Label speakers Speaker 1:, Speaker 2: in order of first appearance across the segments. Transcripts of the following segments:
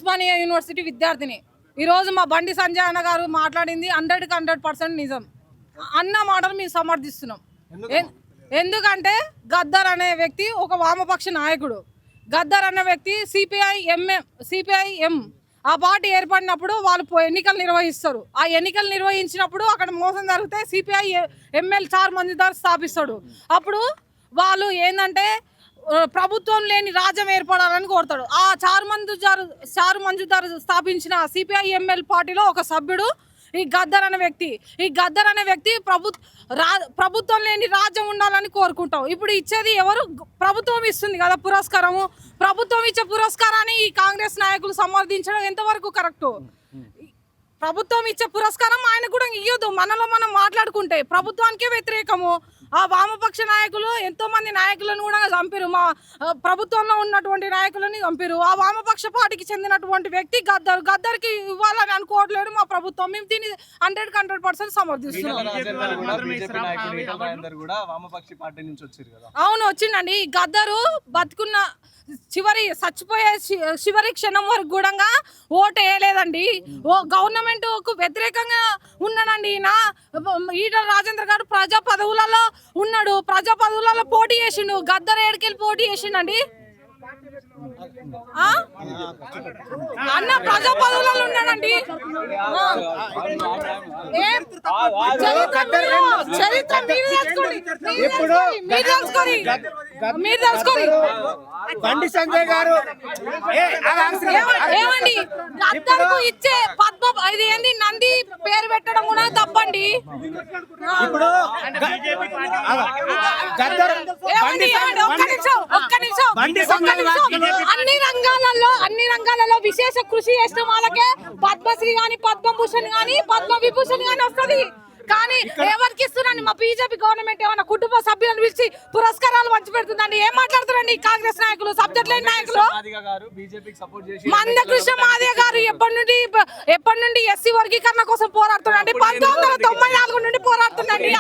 Speaker 1: Osmania university విద్యార్థిని. ఈరోజు మా బండి సంజయ్ అన్న గారు మాట్లాడింది 100% నిజం. అన్న మాటలు మేము సమర్థిస్తున్నాం. ఎందుకంటే గద్దర్ అనే వ్యక్తి ఒక వామపక్ష నాయకుడు. గద్దర్ అనే వ్యక్తి సిపిఐఎం ఆ పార్టీ ఏర్పడినప్పుడు వాళ్ళు ఎన్నికలు నిర్వహిస్తారు. ఆ ఎన్నికలు నిర్వహించినప్పుడు అక్కడ మోసం జరిగితే సిపిఐ ఎంఎల్ చార్ మంజుదార్ స్థాపిస్తాడు. అప్పుడు వాళ్ళు ఏంటంటే ప్రభుత్వం లేని రాజ్యం ఏర్పడాలని కోరుతాడు. ఆ చార్ మంజుదార్ స్థాపించిన సిపిఐ ఎంఎల్ పార్టీలో ఒక సభ్యుడు ఈ గద్దర్ అనే వ్యక్తి. ఈ గద్దర్ అనే వ్యక్తి ప్రభుత్వం లేని రాజ్యం ఉండాలని కోరుకుంటాం. ఇప్పుడు ఇచ్చేది ఎవరు? ప్రభుత్వం ఇస్తుంది కదా పురస్కారము. ప్రభుత్వం ఇచ్చే పురస్కారాన్ని ఈ కాంగ్రెస్ నాయకులు సమర్థించడం ఎంతవరకు కరెక్టు? ప్రభుత్వం ఇచ్చే పురస్కారం ఆయన కూడా ఇయ్యొద్దు. మనలో మనం మాట్లాడుకుంటే ప్రభుత్వానికే వ్యతిరేకము. ఆ వామపక్ష నాయకులు ఎంతో మంది నాయకులను కూడా చంపారు. మా ప్రభుత్వంలో ఉన్నటువంటి నాయకులని చంపారు. ఆ వామపక్ష పార్టీకి చెందినటువంటి వ్యక్తి గద్దర్కి ఇవ్వాలని అనుకోవట్లేదు మా ప్రభుత్వం. మేము దీన్ని 100% సమర్థిస్తున్నాం. అవును, వచ్చిందండి. గద్దరు బతుకున్న చచ్చిపోయే చివరి క్షణం వరకు కూడా ఓటు వేయలేదండి. గవర్నమెంట్ వ్యతిరేకంగా ఉన్నాడండి. ఈటల రాజేంద్ర గారు ప్రజా పదవులలో ఉన్నాడు. ప్రజా పదవులలో పోటీ చేసిండు. గద్దర్ ఏడుకెళ్ళి పోటీ చేసిండండి. అన్న ప్రజా పదవులలో ఉన్నాడండి. చరిత్ర మీరు తెలుసుకోండి.
Speaker 2: బండి సంజయ్ గారు
Speaker 1: ఏమండి గద్దర్కు ఇచ్చే ఇది ఏంది నంది పేరు పెట్టడం కూడా తప్పండి.
Speaker 2: ఇప్పుడు
Speaker 1: ఒక్క నిమిషం అన్ని రంగాలలో విశేష కృషి చేసిన వాళ్ళకే పద్మశ్రీ గాని పద్మభూషణ్ గాని పద్మ విభూషణ్ గాని వస్తుంది. కానీ ఎవరికి ఇస్తున్నారండి? మా బీజేపీ గవర్నమెంట్ ఏమన్నా కుటుంబ సభ్యులను పిలిచి పురస్కారాలు పంచి పెడుతుందండి. ఏం మాట్లాడుతున్నారండి కాంగ్రెస్ నాయకులు? సబ్జెక్ట్ లేని నాయకులు. మందకృష్ణ మాదిగ గారు ఎప్పటి నుండి ఎస్సీ వర్గీకరణ కోసం పోరాడుతున్నారండి. 1994 నుండి పోరాడుతున్నారండి.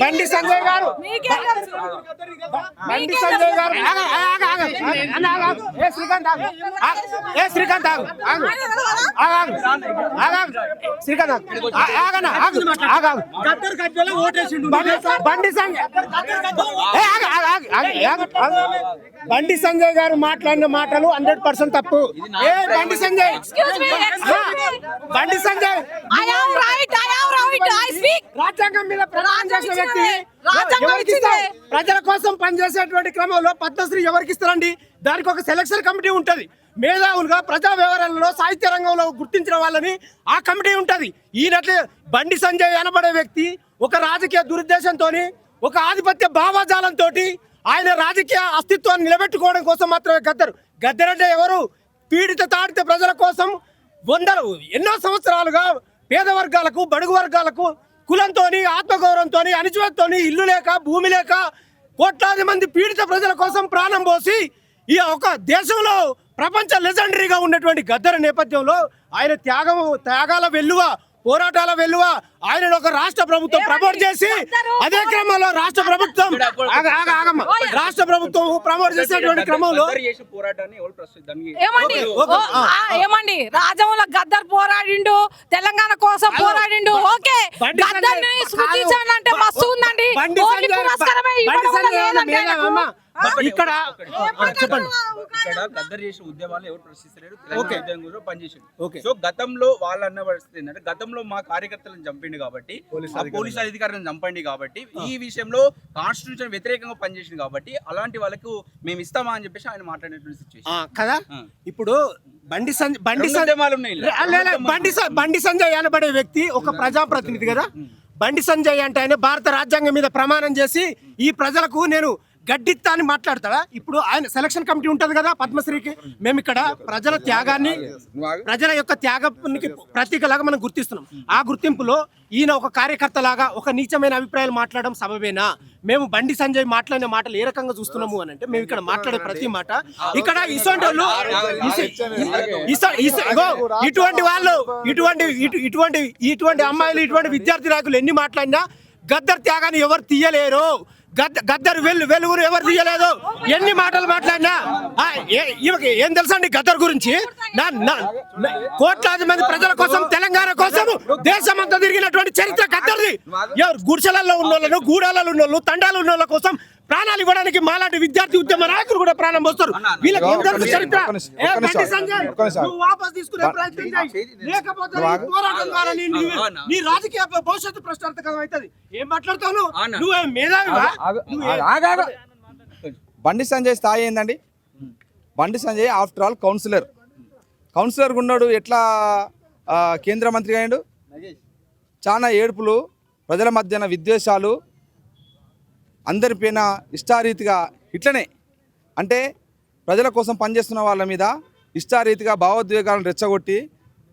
Speaker 2: బండి సంజయ్ గారు శ్రీకాంత్ బండి సంజయ్ గారు మాట్లాడిన మాటలు 100% తప్పు. బండి సంజయ్ రాజ్యాంగం మీద ప్రమాణం చేసిన వ్యక్తి. ప్రజల కోసం పనిచేసేటువంటి క్రమంలో పద్మశ్రీ ఎవరికి ఇస్తారండి? దానికి ఒక సెలక్షన్ కమిటీ ఉంటది. మేధావులుగా ప్రజా వ్యవహారాలలో సాహిత్య రంగంలో గుర్తించిన వాళ్ళని ఆ కమిటీ ఉంటది. ఈయనట్లే బండి సంజయ్ అనబడే వ్యక్తి ఒక రాజకీయ దురుద్దేశంతో, ఒక ఆధిపత్య భావజాలంతో ఆయన రాజకీయ అస్తిత్వాన్ని నిలబెట్టుకోవడం కోసం మాత్రమే గద్దర్ అంటే ఎవరు? పీడిత తాడిత ప్రజల కోసం ఎన్నో సంవత్సరాలుగా పేద వర్గాలకు బడుగు వర్గాలకు కులంతో ఆత్మగౌరవంతో అణిచివేతతో ఇల్లు లేక భూమి లేక కోట్లాది మంది పీడిత ప్రజల కోసం ప్రాణం పోసి ఈ ఒక దేశంలో ప్రపంచ లెజెండరీగా ఉన్నటువంటి గద్దర్ నేపథ్యంలో ఆయన త్యాగాల వెల్లువ, పోరాటాల వెల్లువ ఆయన ఒక రాష్ట్ర ప్రభుత్వం ప్రమోట్ చేసి అదే క్రమంలో రాష్ట్ర ప్రభుత్వం ప్రమోట్ చేసేటువంటి క్రమంలో
Speaker 1: ఏమండి రాజంలో గద్దర్ పోరాడిండు, తెలంగాణ కోసం పోరాడిండు. ఓకే, గద్దర్ని స్మృతించాలంటే మస్తు ఉందండి.
Speaker 2: ఇక్కడ చెప్పండి.
Speaker 3: గద్దర్ చేసిన ఉద్యమాలు ఎవరు ప్రశ్నిస్తలేరు. పనిచేసిండు. సో గతంలో వాళ్ళు అన్న పరిస్థితి ఏంటంటే, గతంలో మా కార్యకర్తలను చంపిండు కాబట్టి, పోలీసు అధికారులను చంపండి కాబట్టి, ఈ విషయంలో కాన్స్టిట్యూషన్ వ్యతిరేకంగా పనిచేసింది కాబట్టి అలాంటి వాళ్ళకు మేము ఇస్తామా అని చెప్పేసి ఆయన మాట్లాడినటువంటి సిచ్యువేషన్
Speaker 2: కదా. ఇప్పుడు బండి సంజయ్ అనబడే వ్యక్తి ఒక ప్రజాప్రతినిధి కదా. బండి సంజయ్ అంటే ఆయన భారత రాజ్యాంగం మీద ప్రమాణం చేసి ఈ ప్రజలకు నేను గడ్డిత్తా అని మాట్లాడతాడా? ఇప్పుడు ఆయన సెలక్షన్ కమిటీ ఉంటది కదా పద్మశ్రీకి. మేము ఇక్కడ ప్రజల త్యాగాన్ని, ప్రజల యొక్క త్యాగానికి ప్రతీకలాగా మనం గుర్తిస్తున్నాం. ఆ గుర్తింపులో ఈయన ఒక కార్యకర్త లాగా ఒక నీచమైన అభిప్రాయాలు మాట్లాడడం సబబేనా? మేము బండి సంజయ్ మాట్లాడిన మాటలు ఏ రకంగా చూస్తున్నాము అని అంటే, మేము ఇక్కడ మాట్లాడే ప్రతి మాట ఇక్కడ ఇటువంటి వాళ్ళు ఇటువంటి అమ్మాయిలు, ఇటువంటి విద్యార్థి నాయకులు ఎన్ని మాట్లాడినా గద్దర్ త్యాగాన్ని ఎవరు తీయలేరు. గద్దర్ వెలుగును ఎవరు తీయలేదు. ఎన్ని మాటలు మాట్లాడినా ఈమెకి ఏం తెలుసా అండి గద్దర్ గురించి? కోట్లాది మంది ప్రజల కోసం, తెలంగాణ కోసం దేశమంతా తిరిగినటువంటి చరిత్ర గద్దర్ది. ఎవరు గుడిసెలలో ఉన్నోళ్ళను, గూడాలలో ఉన్నోళ్ళు, తండాలు ఉన్నోళ్ళ కోసం ప్రాణాలు ఇవ్వడానికి మాలాంటి విద్యార్థి ఉద్యమ నాయకులు కూడా ప్రాణం పోస్తారు. వీళ్ళకి ఏం తెలుసు చరిత్ర? వాపస్ తీసుకునే ప్రయత్నం చేయి, లేకపోతే పోరాటం ద్వారా నీ రాజకీయ భవిష్యత్తు ప్రశ్నార్థకం అవుతుంది. ఏం మాట్లాడతావు నువ్వు? మేధావివా?
Speaker 4: బండి సంజయ్ స్థాయి ఏందండి? Bandi Sanjay after all councillor ఉన్నాడు. ఎట్లా కేంద్ర మంత్రి అయ్యాడు? చాలా ఏడుపులు, ప్రజల మధ్యన విద్వేషాలు, అందరిపైన ఇష్టారీతిగా ఇట్లనే అంటే ప్రజల కోసం పనిచేస్తున్న వాళ్ళ మీద ఇష్టారీతిగా భావోద్వేగాలను రెచ్చగొట్టి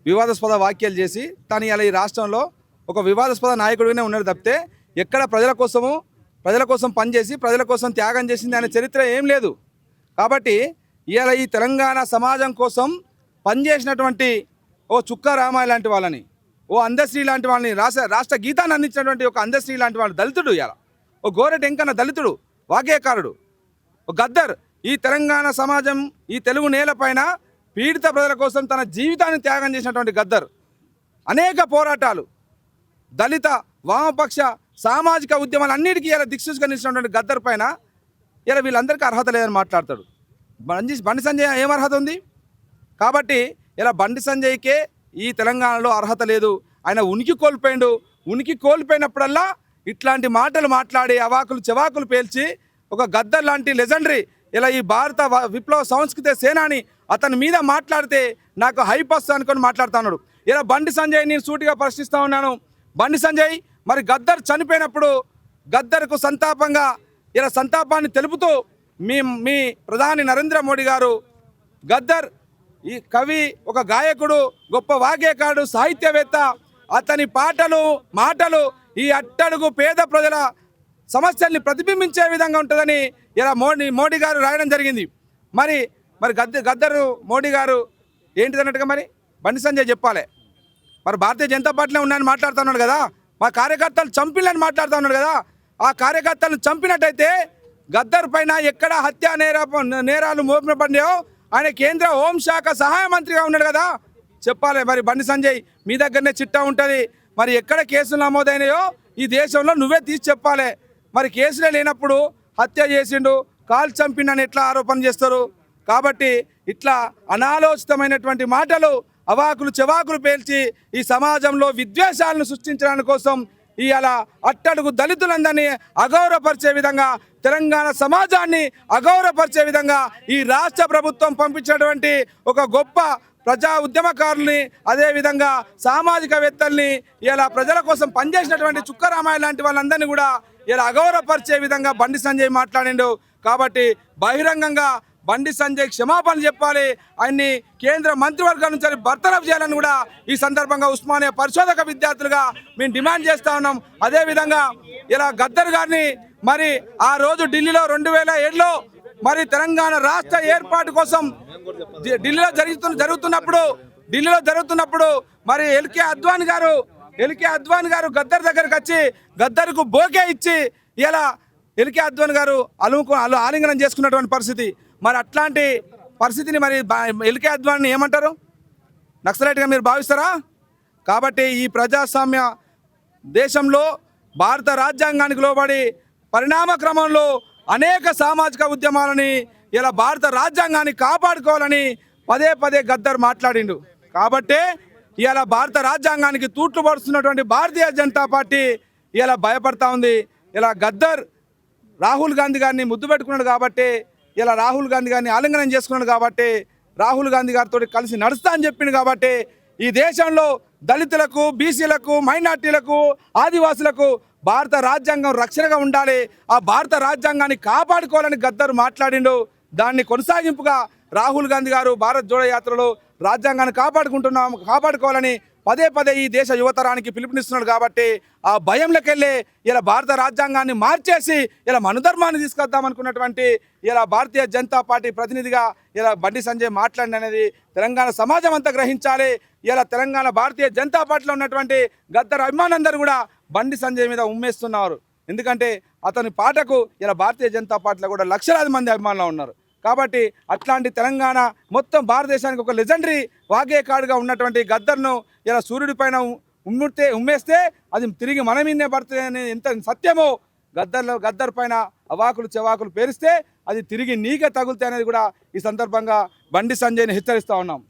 Speaker 4: వివాదాస్పద వ్యాఖ్యలు చేసి తను ఇలా ఈ రాష్ట్రంలో ఒక వివాదాస్పద నాయకుడిగానే ఉన్నాడు తప్పితే ఎక్కడ ప్రజల కోసం పనిచేసి ప్రజల కోసం త్యాగం చేసింది అనే చరిత్ర ఏం లేదు. కాబట్టి ఇవాళ ఈ తెలంగాణ సమాజం కోసం పనిచేసినటువంటి ఓ చుక్క రామాయ లాంటి వాళ్ళని, ఓ అందశ్రీ లాంటి వాళ్ళని, రాష్ట్ర గీతాన్ని అందించినటువంటి ఒక అందశ్రీ లాంటి వాళ్ళు దళితుడు, ఇవాళ ఓ గోరెట్ ఎంకన్న దళితుడు, వాగ్గేయకారుడు, ఓ గద్దర్ ఈ తెలంగాణ సమాజం, ఈ తెలుగు నేలపైన పీడిత ప్రజల కోసం తన జీవితాన్ని త్యాగం చేసినటువంటి గద్దర్ అనేక పోరాటాలు, దళిత వామపక్ష సామాజిక ఉద్యమాలు అన్నిటికీ ఇలా దిక్సూచిగా నిలిచినటువంటి గద్దర్ పైన ఇలా వీళ్ళందరికీ అర్హత లేదని మాట్లాడతాడు. బండి సంజయ్ ఏం అర్హత ఉంది? కాబట్టి ఇలా బండి సంజయ్కే ఈ తెలంగాణలో అర్హత లేదు. ఆయన ఉనికి కోల్పోయినప్పుడల్లా ఇట్లాంటి మాటలు మాట్లాడి అవాకులు చెవాకులు పేల్చి ఒక గద్దర్ లాంటి లెజెండరీ ఇలా ఈ భారత విప్లవ సంస్కృతి సేనాని అతని మీద మాట్లాడితే నాకు హైప్ వస్తా అనుకొని మాట్లాడుతున్నాడు. ఇలా బండి సంజయ్ నేను సూటిగా ప్రశ్నిస్తూ ఉన్నాను. బండి సంజయ్ మరి గద్దర్ చనిపోయినప్పుడు గద్దర్కు సంతాపంగా ఇలా సంతాపాన్ని తెలుపుతూ మీ ప్రధాని నరేంద్ర మోడీ గారు గద్దర్ ఈ కవి, ఒక గాయకుడు, గొప్ప వాగ్గేయకారుడు, సాహిత్యవేత్త, అతని మాటలు ఈ అట్టడుగు పేద ప్రజల సమస్యల్ని ప్రతిబింబించే విధంగా ఉంటుందని ఇలా మోడీ గారు రాయడం జరిగింది. మరి గద్దరు మోడీ గారు ఏంటిదన్నట్టుగా మరి బండి సంజయ్ చెప్పాలి. మరి భారతీయ జనతా పార్టీలో ఉన్నాయని మాట్లాడుతున్నాడు కదా, మా కార్యకర్తలు చంపిలని మాట్లాడుతూ ఉన్నాడు కదా. ఆ కార్యకర్తలను చంపినట్టయితే గద్దర్ పైన ఎక్కడ హత్యా నేరాలు మోపబడినాయో ఆయన కేంద్ర హోంశాఖ సహాయ మంత్రిగా ఉన్నాడు కదా, చెప్పాలి. మరి బండి సంజయ్ మీ దగ్గరనే చిట్టా ఉంటుంది. మరి ఎక్కడ కేసులు నమోదైనాయో ఈ దేశంలో నువ్వే తీసి చెప్పాలి. మరి కేసులే లేనప్పుడు హత్య చేసిండు, కాల్ చంపిండని ఎట్లా ఆరోపణ చేస్తారు? కాబట్టి ఇట్లా అనాలోచితమైనటువంటి మాటలు, అవాకులు చెవాకులు పేల్చి ఈ సమాజంలో విద్వేషాలను సృష్టించడానికి కోసం ఇవాళ అట్టడుగు దళితులందరినీ అగౌరవపరిచే విధంగా, తెలంగాణ సమాజాన్ని అగౌరవపరిచే విధంగా ఈ రాష్ట్ర ప్రభుత్వం పంపించినటువంటి ఒక గొప్ప ప్రజా ఉద్యమకారుల్ని, అదేవిధంగా సామాజికవేత్తల్ని, ఇలా ప్రజల కోసం పనిచేసినటువంటి చుక్కరామాయ లాంటి వాళ్ళందరినీ కూడా ఇలా అగౌరవపరిచే విధంగా బండి సంజయ్ మాట్లాడిండు. కాబట్టి బహిరంగంగా బండి సంజయ్ క్షమాపణ చెప్పాలి. ఆయన్ని కేంద్ర మంత్రివర్గం నుంచి బర్తరఫ్ చేయాలని కూడా ఈ సందర్భంగా ఉస్మానియా పరిశోధక విద్యార్థులుగా మేము డిమాండ్ చేస్తూ ఉన్నాం. అదేవిధంగా ఇలా గద్దర్ గారిని మరి ఆ రోజు ఢిల్లీలో 2007లో మరి తెలంగాణ రాష్ట్ర ఏర్పాటు కోసం ఢిల్లీలో జరుగుతున్నప్పుడు మరి ఎల్కే అద్వానీ గారు గద్దర్ దగ్గరకు వచ్చి గద్దర్కు బోకే ఇచ్చి ఇలా ఎల్కే అద్వానీ గారు ఆలింగనం చేసుకున్నటువంటి పరిస్థితి. మరి అట్లాంటి పరిస్థితిని మరి ఎల్కే అద్వానీ ఏమంటారు? నక్సలైట్గా మీరు భావిస్తారా? కాబట్టి ఈ ప్రజాస్వామ్య దేశంలో భారత రాజ్యాంగానికి లోబడి పరిణామ క్రమంలో అనేక సామాజిక ఉద్యమాలని ఇలా భారత రాజ్యాంగాన్ని కాపాడుకోవాలని పదే గద్దర్ మాట్లాడిండు. కాబట్టే ఇలా భారత రాజ్యాంగానికి తూట్లు పడుతున్నటువంటి భారతీయ జనతా పార్టీ ఇలా భయపడతా ఉంది. ఇలా గద్దర్ రాహుల్ గాంధీ గారిని ముద్దు పెట్టుకున్నాడు కాబట్టి, ఇలా రాహుల్ గాంధీ గారిని ఆలింగనం చేసుకున్నాడు కాబట్టి, రాహుల్ గాంధీ గారితో కలిసి నడుస్తా అని చెప్పిండు కాబట్టి ఈ దేశంలో దళితులకు, బీసీలకు, మైనార్టీలకు, ఆదివాసులకు భారత రాజ్యాంగం రక్షణగా ఉండాలి, ఆ భారత రాజ్యాంగాన్ని కాపాడుకోవాలని గద్దర్ మాట్లాడిండు. దాన్ని కొనసాగింపుగా రాహుల్ గాంధీ గారు భారత్ జోడో యాత్రలో రాజ్యాంగాన్ని కాపాడుకోవాలని పదే ఈ దేశ యువతరానికి పిలుపునిస్తున్నాడు. కాబట్టి ఆ భయంలోకెళ్ళి ఇలా భారత రాజ్యాంగాన్ని మార్చేసి ఇలా మనుధర్మాన్ని తీసుకొద్దామనుకున్నటువంటి ఇలా భారతీయ జనతా పార్టీ ప్రతినిధిగా ఇలా బండి సంజయ్ మాట్లాడినది తెలంగాణ సమాజం అంతా గ్రహించాలి. ఇలా తెలంగాణ భారతీయ జనతా పార్టీలో ఉన్నటువంటి గద్దర్ అభిమానులందరూ కూడా బండి సంజయ్ మీద ఉమ్మేస్తున్నారు. ఎందుకంటే అతని పాటకు ఇలా భారతీయ జనతా పార్టీలో కూడా లక్షలాది మంది అభిమానులు ఉన్నారు. కాబట్టి అట్లాంటి తెలంగాణ మొత్తం భారతదేశానికి ఒక లెజెండరీ వాగ్గేయకారుడుగా ఉన్నటువంటి గద్దర్ను ఇలా సూర్యుడి పైన ఉమ్మేస్తే అది తిరిగి మన మీదనే పడుతుంది అని ఎంత సత్యమో, గద్దర్ పైన అవాకులు చెవాకులు పేరిస్తే అది తిరిగి నీకే తగులుతాయి అనేది కూడా ఈ సందర్భంగా బండి సంజయ్ని హెచ్చరిస్తూ ఉన్నాం.